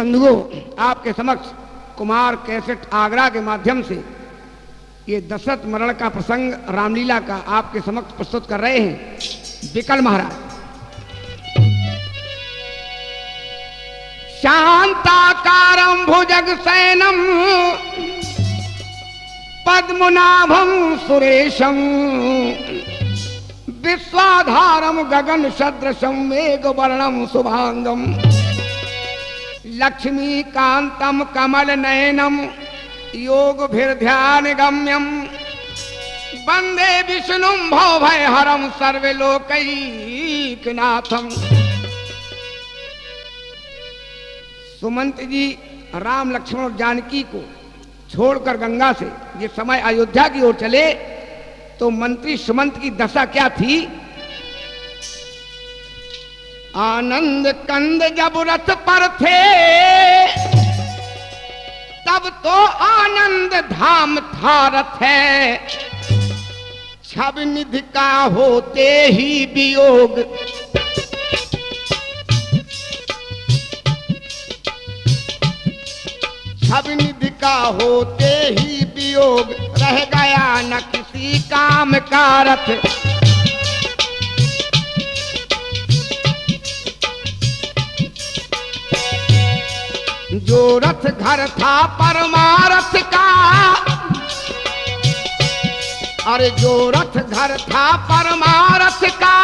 बंधुओं, आपके समक्ष कुमार कैसेट आगरा के माध्यम से ये दशरथ मरण का प्रसंग रामलीला का आपके समक्ष प्रस्तुत कर रहे हैं विकल महाराज। शांताकारं भुजगशयनं पद्मनाभं सुरेशं विश्वाधारं गगन सदृशं मेघवर्णं शुभांगं लक्ष्मीकान्तं कमलनयनं योगभिर्ध्यानगम्यं वंदे विष्णुं भवभयहरं सर्वलोकैकनाथं। सुमंत जी राम लक्ष्मण और जानकी को छोड़कर गंगा से ये समय अयोध्या की ओर चले तो मंत्री सुमंत की दशा क्या थी? आनंद कंद जब रथ पर थे तब तो आनंद धाम था रथ है, छब निधि का होते ही वियोग छब निधि का होते ही वियोग रह गया न किसी काम का रथ। जो रथ घर था परमारथ का, अरे जो रथ घर था परमारथ का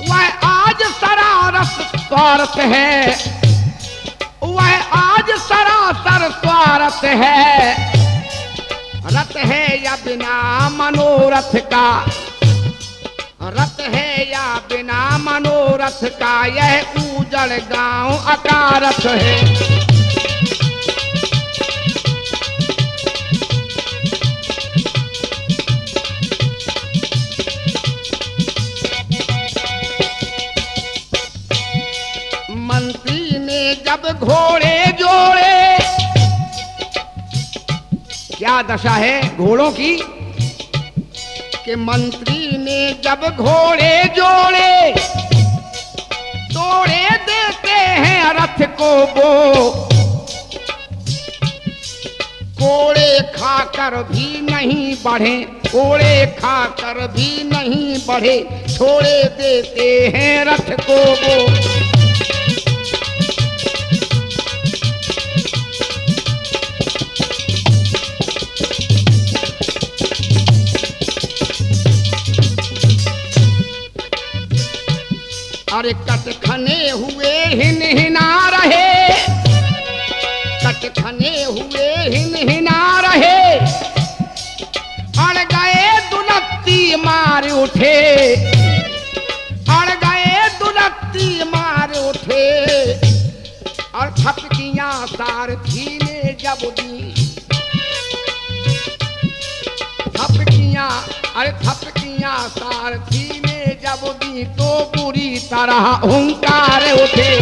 वह आज सरारस स्वार्थ है, वह आज सरासर स्वार्थ है। रथ है या बिना मनोरथ का, रथ है या बिना मनोरथ का यह उजड़ गांव अकारथ है। मंत्री ने जब घोड़े जोड़े, क्या दशा है घोड़ों की कि मंत्री ने जब घोड़े जोड़े तोड़े देते हैं रथ को वो, कोड़े खाकर भी नहीं बढ़े, कोड़े खाकर भी नहीं बढ़े, छोड़े देते हैं रथ को वो। अरे कट खने हुए हिन हिना रहे, कट खने हुए हिन हिना रहे, अड़ गए दुलत्ती मार उठे, अड़ गए दुलत्ती मार उठे। और थपकियां सारथी ने जब दी, थपकियां अरे थपकियां सारथी ने जब दी तो पूरी तरह हुंकार उठे।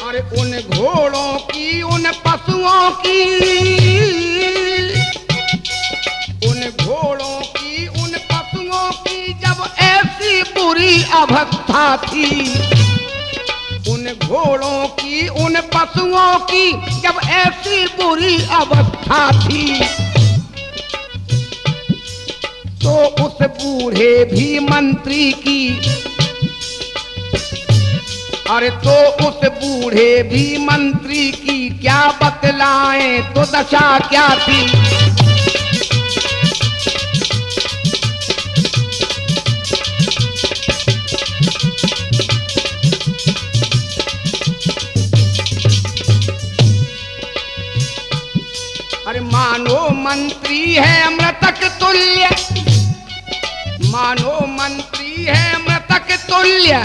अरे उन घोड़ों की उन पशुओं की, उन घोड़ों की उन पशुओं की जब ऐसी बुरी अवस्था थी, उन घोड़ों की उन पशुओं की जब ऐसी बुरी अवस्था थी तो उस बूढ़े भी मंत्री की, अरे तो उस बूढ़े भी मंत्री की क्या बतलाएं तो दशा क्या थी। अरे मानो मंत्री है मृतक तुल्य, मानो मंत्री है मृतक तुल्य,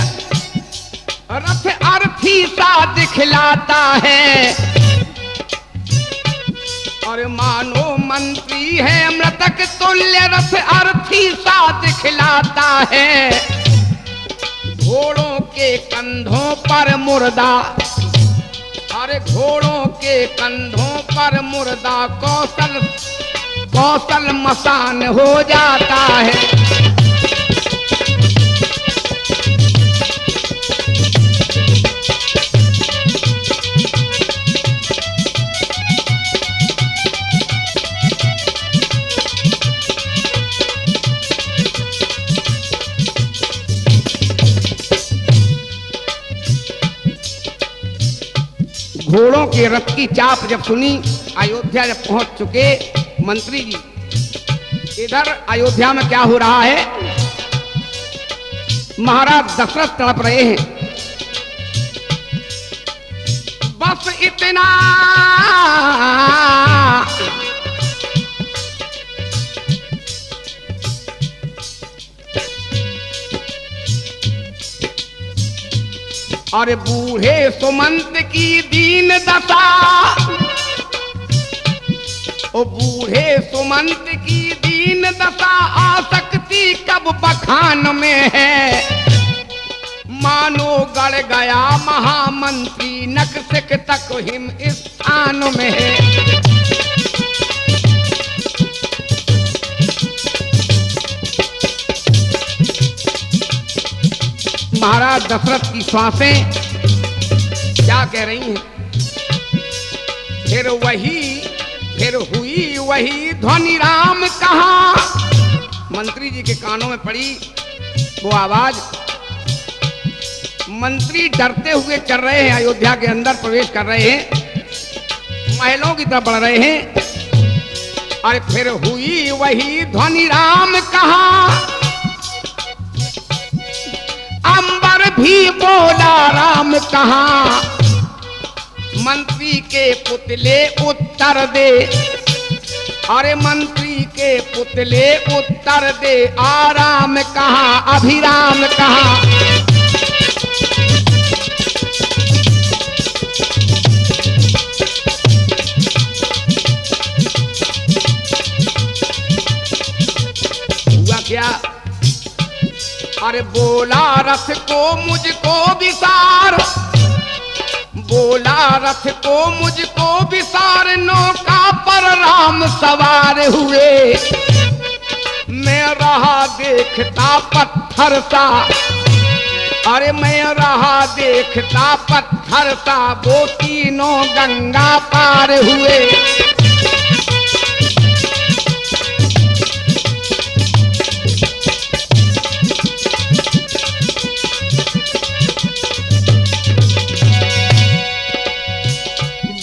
रथ अर्थी सा दिखलाता है। और मानो मंत्री है मृतक तुल्य, रथ अर्थी सा दिखलाता है। घोड़ों के कंधों पर मुर्दा, अरे घोड़ों के कंधों पर मुर्दा कौशल कौशल मसान हो जाता है। घोड़ों के रथ की चाप जब सुनी, अयोध्या जब पहुंच चुके मंत्री जी, इधर अयोध्या में क्या हो रहा है, महाराज दशरथ तड़प रहे हैं। बस इतना और बूढ़े सुमंत की दीन दशा, ओ बूढ़े सुमंत की दीन दशा आसक्ति कब बखान में है। मानो गड़ गया महामंत्री नक्सिक तक हिम स्थान में है। महाराज दशरथ की श्वासें क्या कह रही हैं, फिर हुई वही ध्वनि राम कहा। मंत्री जी के कानों में पड़ी वो आवाज। मंत्री डरते हुए चल रहे हैं, अयोध्या के अंदर प्रवेश कर रहे हैं, महलों की तरफ बढ़ रहे हैं। और फिर हुई वही ध्वनि राम कहा, अंबर भी बोला राम कहा। मंत्री के पुतले उत्तर दे, अरे मंत्री के पुतले उत्तर दे, आराम कहा अभिराम कहा। हुआ क्या, अरे बोला रथ को मुझको विसार, बोला रथ को मुझको विसार, नौका पर राम सवार हुए। मैं रहा देखता पत्थर सा, अरे मैं रहा देखता पत्थर सा, वो तीनों गंगा पार हुए।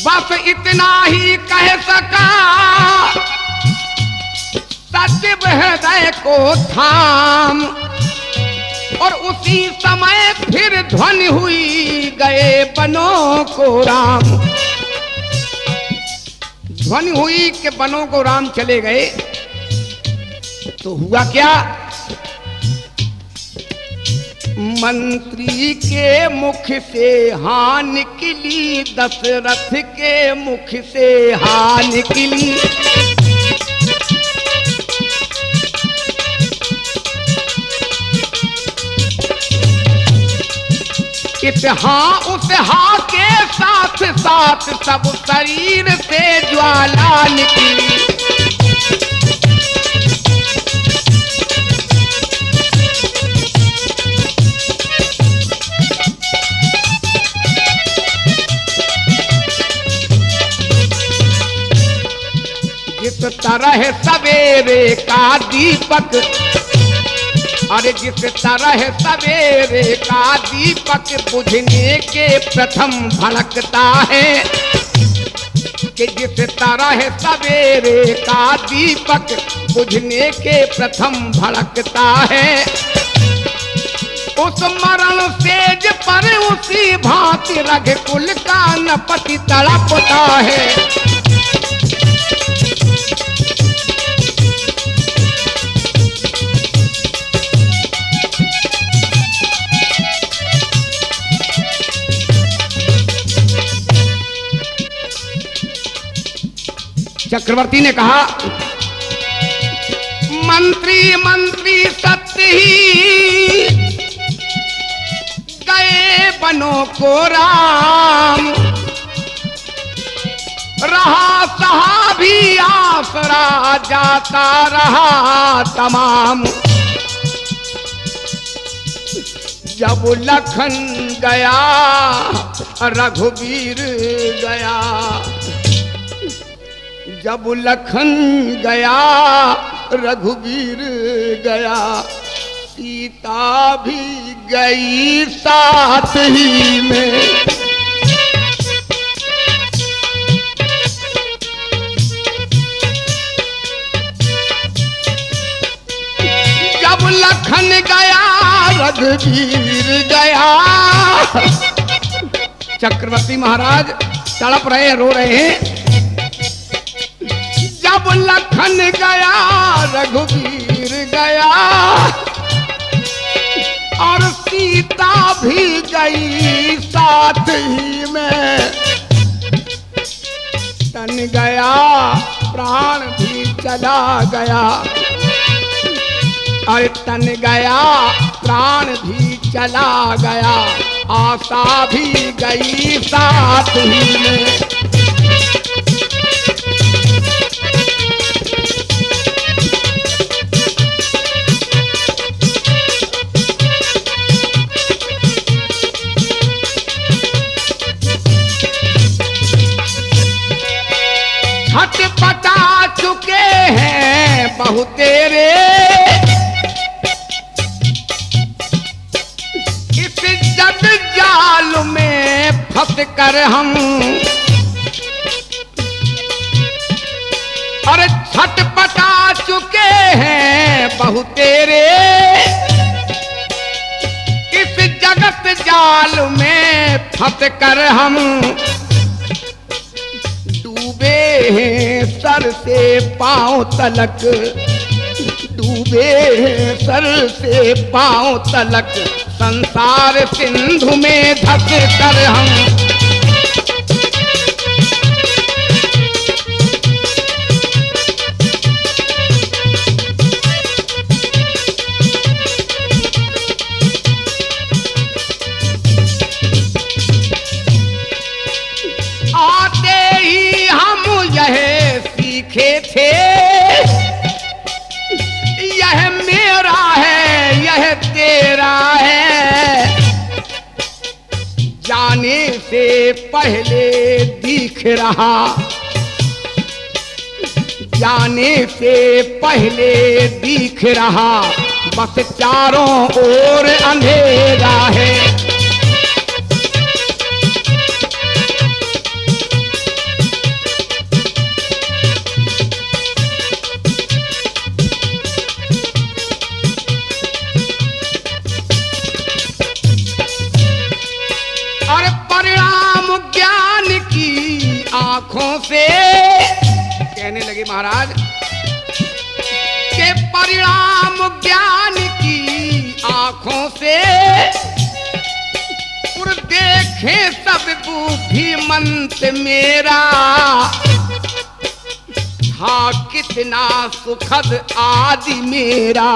बस इतना ही कह सका, सचिव हृदय को थाम, और उसी समय फिर ध्वनि हुई गए बनों को राम। ध्वनि हुई कि बनों को राम चले गए। तो हुआ क्या, मंत्री के मुख से हाँ निकली, दशरथ के मुख से हाँ निकली। इस हाँ उस हाँ के साथ साथ सब शरीर से ज्वाला निकली। जिस तरह सवेरे का दीपक, अरे जिस तरह सवेरे का दीपक बुझने के प्रथम भड़कता है, कि जिस तरह सवेरे का दीपक बुझने के प्रथम भड़कता है, उस मरण सेज पर उसी भांति रघुकुल का नपति तड़पता है। चक्रवर्ती ने कहा, मंत्री मंत्री सत्य ही गए बनों को राम, रहा सहा भी आसरा जाता रहा तमाम। जब लखन गया रघुवीर गया, जब लखन गया रघुवीर गया, सीता भी गई साथ ही में। जब लखन गया रघुवीर गया, चक्रवर्ती महाराज तड़प रहे हैं, रो रहे हैं। जब लखन गया रघुवीर गया और सीता भी गई साथ ही में। तन गया प्राण भी चला गया, और तन गया प्राण भी चला गया, आशा भी गई साथ ही में। छटपटा चुके हैं बहु तेरे, इस जग जाल में फंस कर हम। और छटपटा चुके हैं बहु तेरे, इस जगत जाल में फंस कर हम। डूबे हैं सर से पांव तलक, डूबे हैं सर से पांव तलक, संसार सिंधु में धस कर हम। आते ही हम यह सीखे थे, यह मेरा है यह तेरा है। जाने से पहले दिख रहा, जाने से पहले दिख रहा, बस चारों ओर अंधेरा है। और परिणाम ज्ञान की आंखों से, कहने लगे महाराज के परिणाम ज्ञान की आंखों से, और देखे सब बुद्धिमंत मेरा। था कितना सुखद आदि मेरा,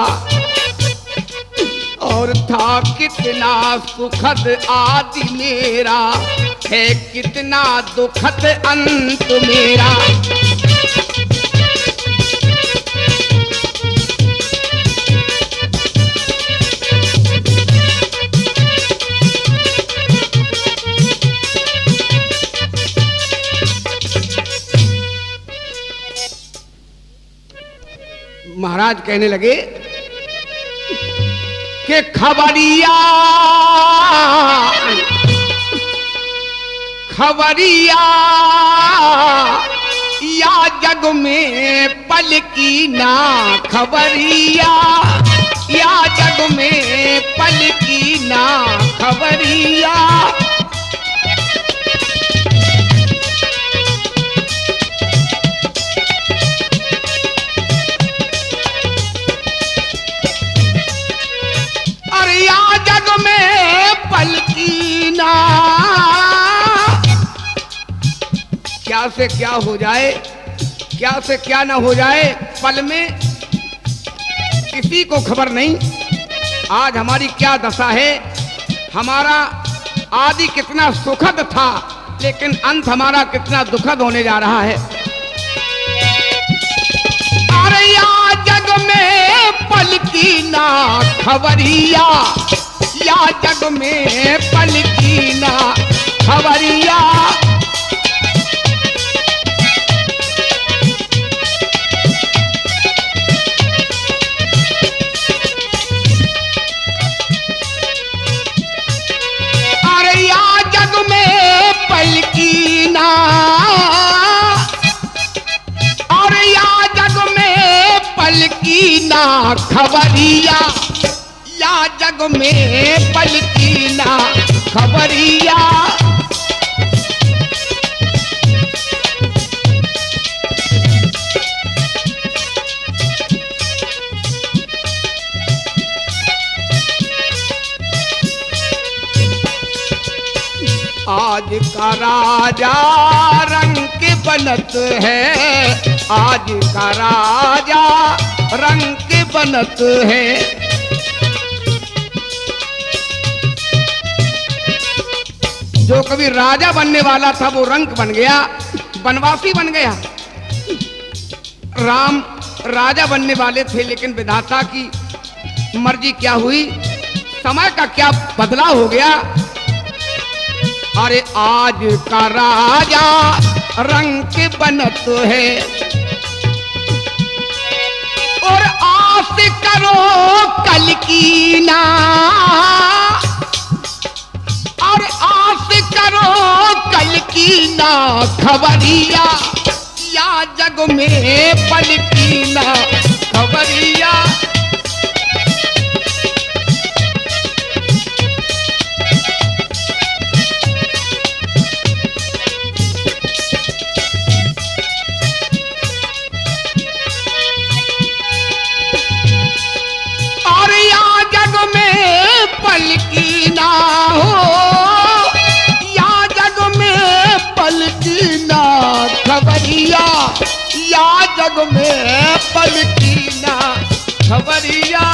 और था कितना सुखद आदि मेरा, है कितना दुखद अंत मेरा। महाराज कहने लगे कि खबरिया खबरिया या जग में पलकी ना, खबरिया या जग में पलकी ना खबरिया। जग में पलकी ना, क्या से क्या हो जाए, क्या से क्या ना हो जाए पल में, किसी को खबर नहीं। आज हमारी क्या दशा है, हमारा आदि कितना सुखद था, लेकिन अंत हमारा कितना दुखद होने जा रहा है। अरे या जग में पलकी ना खबरिया, या जग में पलकी ना खबरिया। अरे या जग में पलकी ना, और या जग में पलकी ना खबरिया, या जग में पलकी ना खबरिया। आज का राजा रंग के बनत है, आज का राजा रंग के बनत है। जो कभी राजा बनने वाला था वो रंक बन गया, बनवासी बन गया। राम राजा बनने वाले थे, लेकिन विधाता की मर्जी क्या हुई, समय का क्या बदलाव हो गया। अरे आज का राजा रंग के बनत है, और आस करो कल की ना, और आस करो कल की ना खबरिया, या जग में पलकी ना खबरिया। पलकी ना हो, या जग में पलकी ना खबरिया, या जग में पलकी ना खबरिया।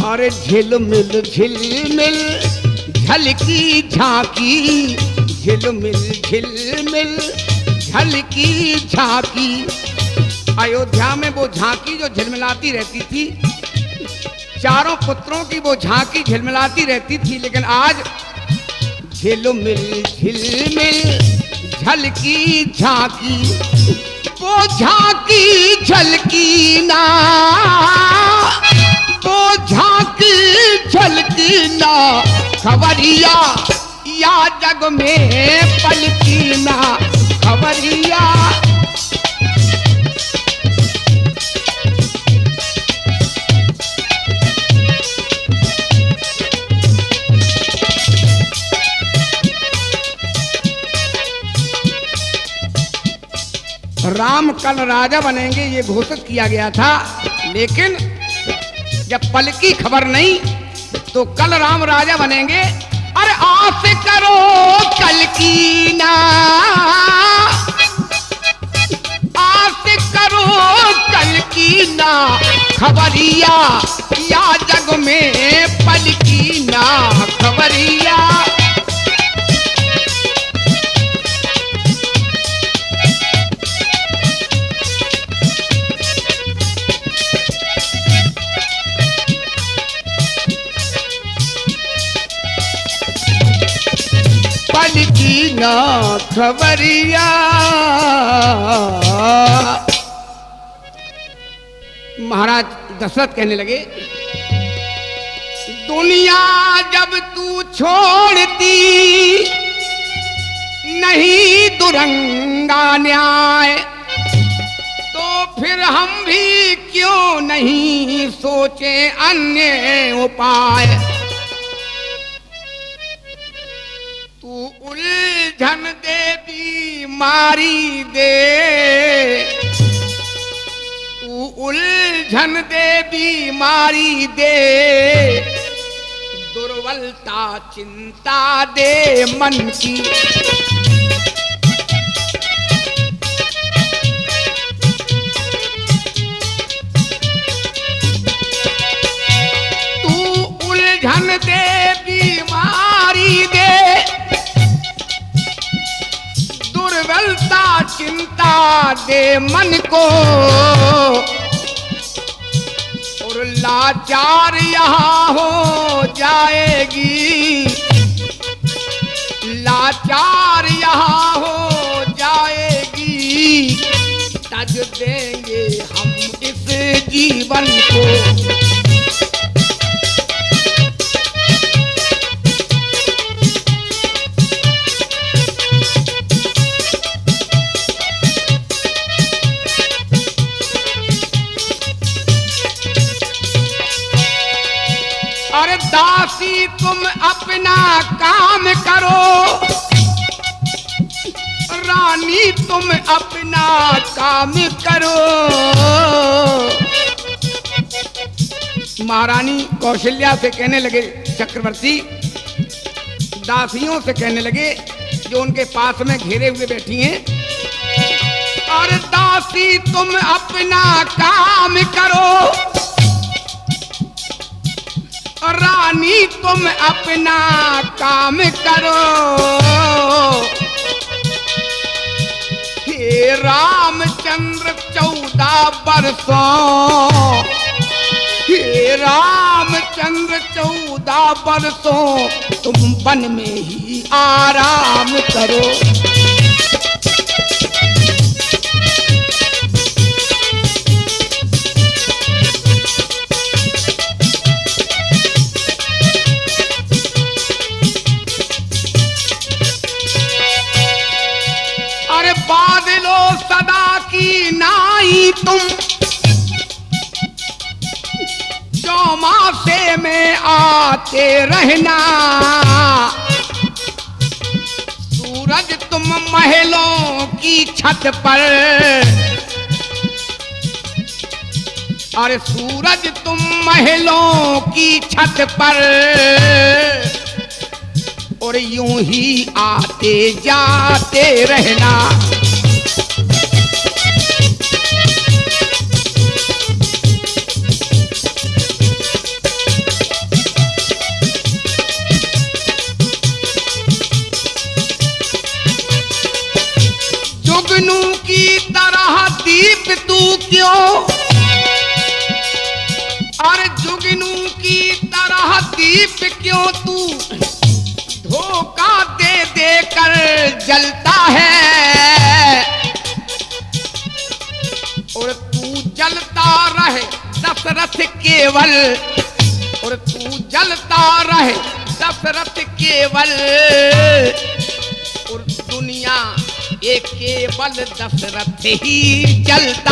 अरे झिलमिल झिलमिल झलकी झांकी, झिलमिल झिलमिल झलकी झांकी। अयोध्या में वो झांकी जो झिलमिलाती रहती थी, चारों पुत्रों की वो झांकी झिलमिलाती रहती थी, लेकिन आज झिलमिल झिलमिल झलकी झांकी, वो झांकी झलकी ना, वो झांकी झलकी ना खबरिया, या जग में पलकी ना खबरिया। राम कल राजा बनेंगे ये घोषित किया गया था, लेकिन जब पलकी खबर नहीं तो कल राम राजा बनेंगे। अरे आस करो कल की ना, आस करो कल की ना खबरिया, या जग में पलकी ना खबरिया। पलकी ना खबरिया। महाराज दशरथ कहने लगे, दुनिया जब तू छोड़ती नहीं दुरंगा न्याय, तो फिर हम भी क्यों नहीं सोचे अन्य उपाय। तू उलझन दे बीमारी दे, तू उलझन दे बीमारी दे, दुर्बलता चिंता दे मन की। दे बीमारी दे, दुर्बलता चिंता दे मन को, और लाचार यहाँ हो जाएगी, लाचार यहाँ हो जाएगी, तज देंगे हम इस जीवन को। अरे दासी तुम अपना काम करो, रानी तुम अपना काम करो। महारानी कौशल्या से कहने लगे चक्रवर्ती, दासियों से कहने लगे जो उनके पास में घेरे हुए बैठी हैं, और दासी तुम अपना काम करो, रानी तुम अपना काम करो। हे रामचंद्र 14 बरसों, हे रामचंद्र 14 बरसों, तुम वन में ही आराम करो। बादलों सदा की नाई तुम, चौमासे में आते रहना, सूरज तुम महलों की छत पर, और सूरज तुम महलों की छत पर, और यूं ही आते जाते रहना। जुगनू की तरह दीप तू क्यों, और जुगनू की तरह दीप क्यों तू धोखा दे दे कर जलता है, और तू जलता रहे दशरथ केवल, और तू जलता रहे दशरथ केवल, और दुनिया ये केवल दशरथ ही जलता